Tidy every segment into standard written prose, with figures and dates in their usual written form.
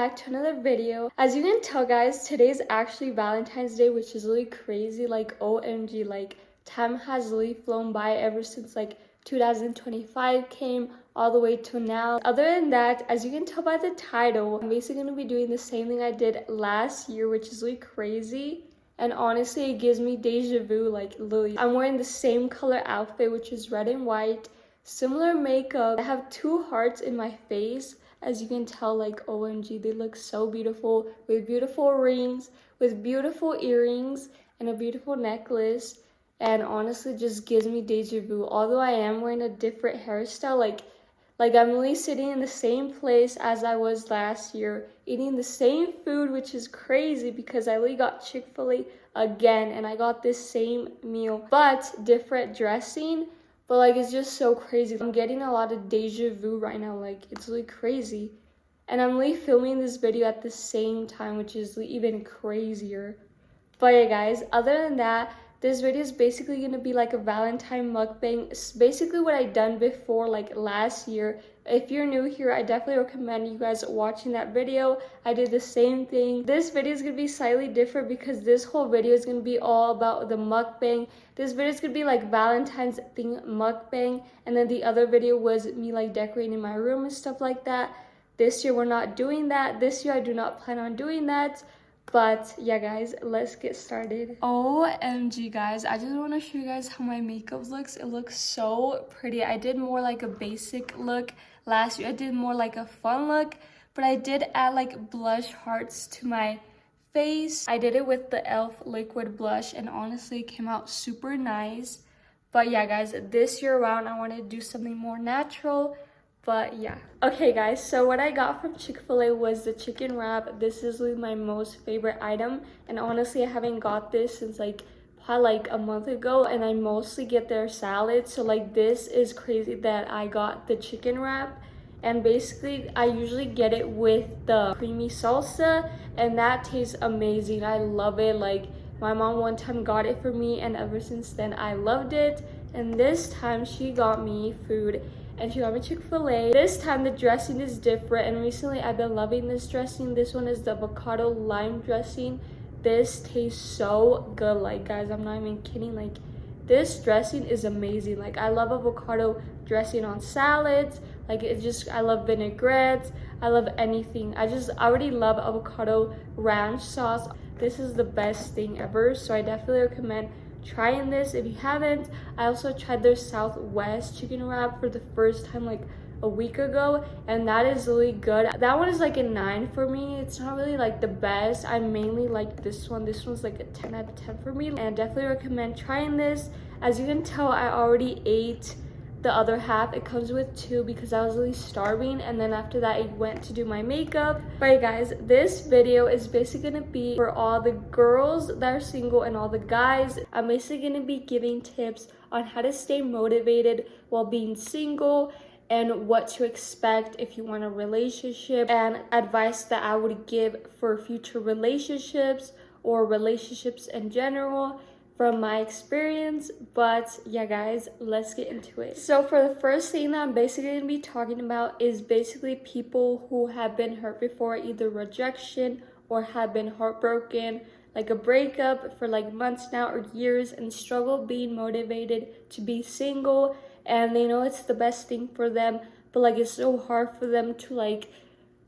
back to another video. As you can tell, guys, today is actually Valentine's Day, which is really crazy. Like, OMG, like, time has really flown by ever since like 2025 came all the way to now. Other than that, as you can tell by the title, I'm basically going to be doing the same thing I did last year, which is really crazy. And honestly, it gives me deja vu, like, literally. I'm wearing the same color outfit, which is red and white. Similar makeup. I have two hearts in my face. As you can tell, like, OMG, they look so beautiful, with beautiful rings, with beautiful earrings, and a beautiful necklace. And honestly, just gives me deja vu. Although I am wearing a different hairstyle, like I'm really sitting in the same place as I was last year, eating the same food, which is crazy because I really got Chick-fil-A again, and I got this same meal, but different dressing. But like, it's just so crazy. I'm getting a lot of deja vu right now. Like, it's really crazy. And I'm really filming this video at the same time, which is even crazier. But yeah, guys, other than that, this video is basically going to be like a Valentine mukbang. It's basically what I done before, like last year. If you're new here, I definitely recommend you guys watching that video. I did the same thing. This video is going to be slightly different because this whole video is going to be all about the mukbang. This video is going to be like Valentine's thing mukbang. And then the other video was me like decorating my room and stuff like that. This year we're not doing that. This year I do not plan on doing that. But yeah, guys, let's get started. OMG, guys, I just want to show you guys how my makeup looks. It looks so pretty. I did more like a basic look last year. I did more like a fun look, but I did add like blush hearts to my face. I did it with the e.l.f. liquid blush, and honestly, it came out super nice. But yeah, guys, this year around, I want to do something more natural. But yeah. Okay, guys, so what I got from Chick-fil-A was the chicken wrap. This is really my most favorite item. And honestly, I haven't got this since like probably like a month ago. And I mostly get their salad. So like, this is crazy that I got the chicken wrap. And basically, I usually get it with the creamy salsa. And that tastes amazing. I love it. Like, my mom one time got it for me. And ever since then, I loved it. And this time, she got me food. And she got me Chick-fil-A. This time the dressing is different, and recently I've been loving this dressing. This one is the avocado lime dressing. This tastes so good, like, guys, I'm not even kidding. Like, this dressing is amazing. Like, I love avocado dressing on salads. Like, it's just, I love vinaigrettes. I love anything. I already love avocado ranch sauce. This is the best thing ever, so I definitely recommend trying this if you haven't. I also tried their Southwest chicken wrap for the first time like a week ago, and that is really good. That one is like a 9 for me. It's not really like the best. I mainly like this one. This one's like a 10 out of 10 for me, and I definitely recommend trying this. As you can tell, I already ate the other half. It comes with 2 because I was really starving, and then after that I went to do my makeup. But guys, this video is basically gonna be for all the girls that are single and all the guys. I'm basically gonna be giving tips on how to stay motivated while being single, and what to expect if you want a relationship, and advice that I would give for future relationships or relationships in general from my experience. But yeah, guys, let's get into it. So for the first thing that I'm basically going to be talking about is basically people who have been hurt before, either rejection or have been heartbroken, like a breakup for like months now or years, and struggle being motivated to be single, and they know it's the best thing for them, but like, it's so hard for them to like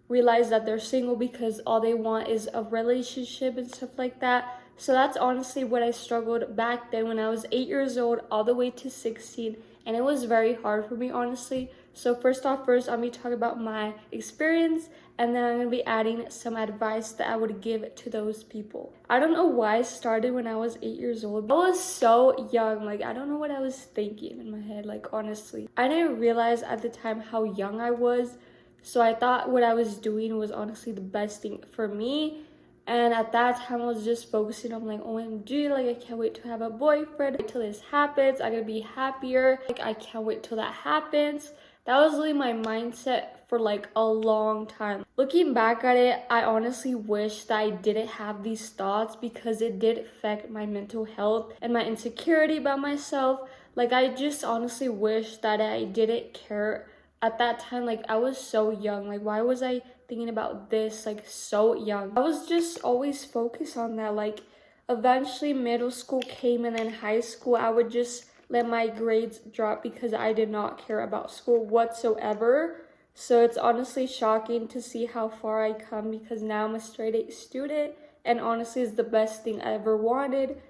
realize that they're single because all they want is a relationship and stuff like that. So that's honestly what I struggled back then when I was 8 years old all the way to 16, and it was very hard for me, honestly. So first, I'm going to be talking about my experience, and then I'm going to be adding some advice that I would give to those people. I don't know why I started when I was 8 years old. I was so young. Like, I don't know what I was thinking in my head, like, honestly. I didn't realize at the time how young I was. So I thought what I was doing was honestly the best thing for me. And at that time, I was just focusing on like, OMG, like, I can't wait to have a boyfriend. Wait till this happens. I'm gonna be happier. Like, I can't wait till that happens. That was really my mindset for like a long time. Looking back at it, I honestly wish that I didn't have these thoughts, because it did affect my mental health and my insecurity about myself. Like, I just honestly wish that I didn't care at that time. Like, I was so young. Like, why was I thinking about this like so young. I was just always focused on that. Like eventually middle school came, and then high school I would just let my grades drop because I did not care about school whatsoever. So it's honestly shocking to see how far I come, because now I'm a straight A student, and honestly it's the best thing I ever wanted.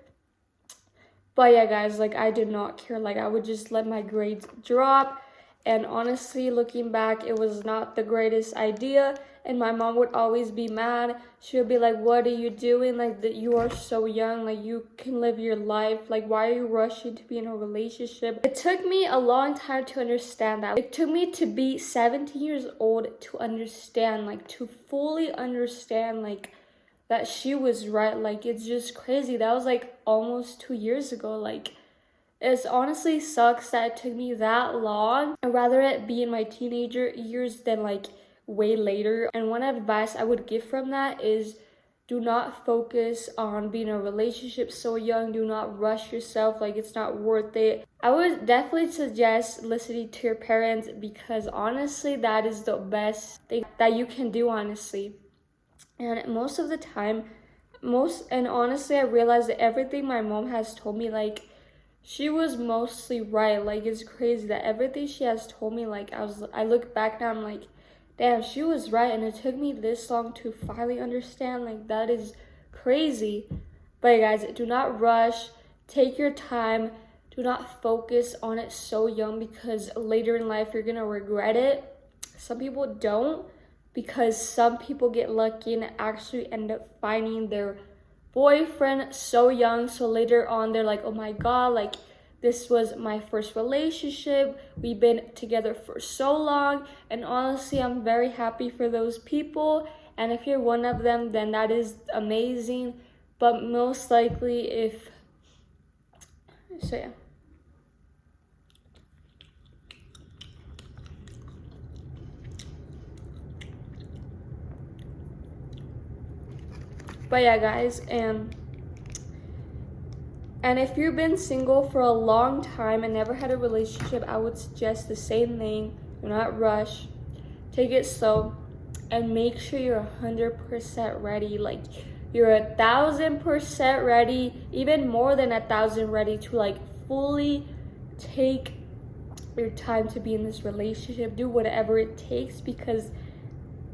But yeah, guys, like I did not care. Like I would just let my grades drop. And honestly, looking back, it was not the greatest idea. And my mom would always be mad. She would be like, what are you doing? Like, that you are so young. Like, you can live your life. Like, why are you rushing to be in a relationship? It took me a long time to understand that. It took me to be 17 years old to understand, like, to fully understand, like, that she was right. Like, it's just crazy. That was, like, almost 2 years ago. Like, it honestly sucks that it took me that long. I'd rather it be in my teenager years than like way later. And one advice I would give from that is, do not focus on being in a relationship so young. Do not rush yourself. Like, it's not worth it. I would definitely suggest listening to your parents, because honestly that is the best thing that you can do, honestly. And most of the time, and honestly I realized that everything my mom has told me, like, she was mostly right. Like, it's crazy that everything she has told me, like, I look back now, I'm like, damn, she was right. And it took me this long to finally understand. Like, that is crazy. But guys, do not rush. Take your time. Do not focus on it so young, because later in life you're gonna regret it. Some people don't, because some people get lucky and actually end up finding their boyfriend so young. So later on they're like, oh my god, like, this was my first relationship, we've been together for so long. And honestly, I'm very happy for those people, and if you're one of them, then that is amazing. But most likely, yeah. But yeah, guys, and if you've been single for a long time and never had a relationship, I would suggest the same thing. Do not rush. Take it slow, and make sure you're 100% ready. Like, you're 1,000% ready, even more than 1,000 ready to like fully take your time to be in this relationship. Do whatever it takes, because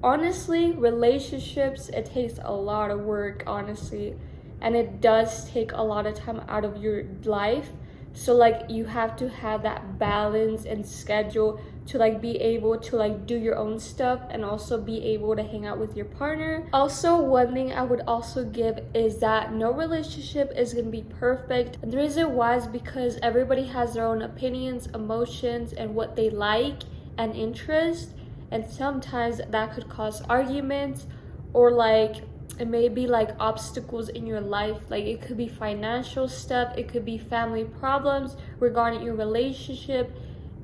honestly, relationships, it takes a lot of work, honestly, and it does take a lot of time out of your life. So like, you have to have that balance and schedule to like be able to like do your own stuff and also be able to hang out with your partner. Also, one thing I would also give is that no relationship is gonna be perfect. And the reason why is because everybody has their own opinions, emotions, and what they like and interest. And sometimes that could cause arguments, or like it may be like obstacles in your life. Like, it could be financial stuff, it could be family problems regarding your relationship,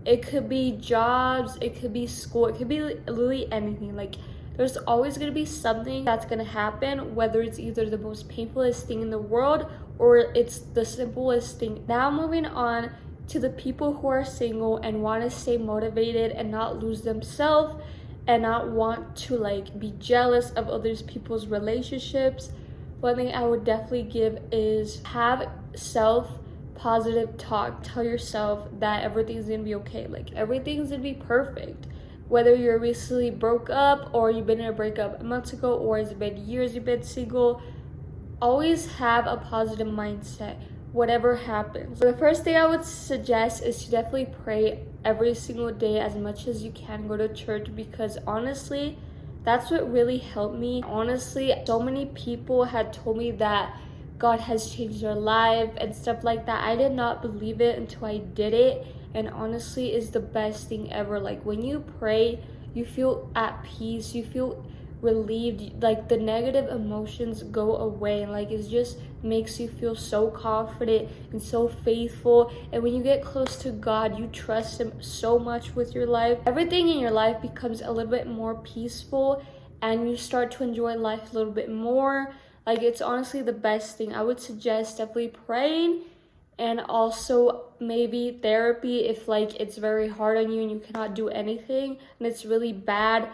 it could be jobs, it could be school, it could be literally anything. Like, there's always going to be something that's going to happen, whether it's either the most painfulest thing in the world or it's the simplest thing. Now moving on to the people who are single and want to stay motivated and not lose themselves and not want to like be jealous of other people's relationships. One thing I would definitely give is have self-positive talk. Tell yourself that everything's gonna be okay. Like, everything's gonna be perfect. Whether you're recently broke up or you've been in a breakup months ago, or it's been years you've been single, always have a positive mindset whatever happens. So the first thing I would suggest is to definitely pray every single day as much as you can. Go to church, because honestly, that's what really helped me. Honestly, so many people had told me that God has changed their life and stuff like that. I did not believe it until I did it, and honestly, it's the best thing ever. Like, when you pray, you feel at peace, you feel relieved, like the negative emotions go away, and like it just makes you feel so confident and so faithful. And when you get close to God, you trust him so much with your life. Everything in your life becomes a little bit more peaceful, and you start to enjoy life a little bit more. Like, it's honestly the best thing. I would suggest definitely praying, and also maybe therapy if like it's very hard on you and you cannot do anything and it's really bad.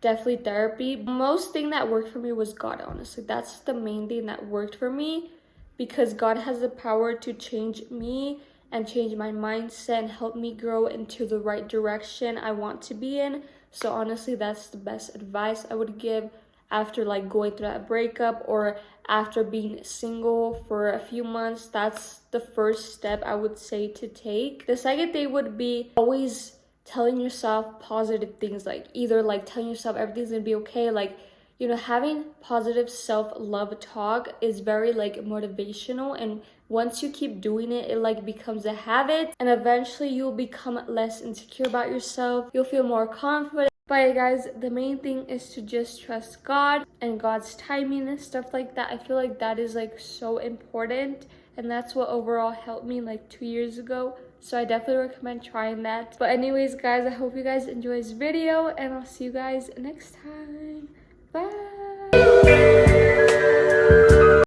definitely therapy. Most thing that worked for me was God, honestly. That's the main thing that worked for me, because God has the power to change me and change my mindset and help me grow into the right direction I want to be in. So honestly, that's the best advice I would give after like going through that breakup or after being single for a few months. That's the first step I would say to take. The second thing would be always telling yourself positive things, like either like telling yourself everything's gonna be okay, like, you know, having positive self-love talk is very like motivational, and once you keep doing it, it like becomes a habit, and eventually you'll become less insecure about yourself. You'll feel more confident. But yeah, guys, the main thing is to just trust God and God's timing and stuff like that. I feel like that is like so important, and that's what overall helped me like 2 years ago. So I definitely recommend trying that. But anyways, guys, I hope you guys enjoy this video, and I'll see you guys next time.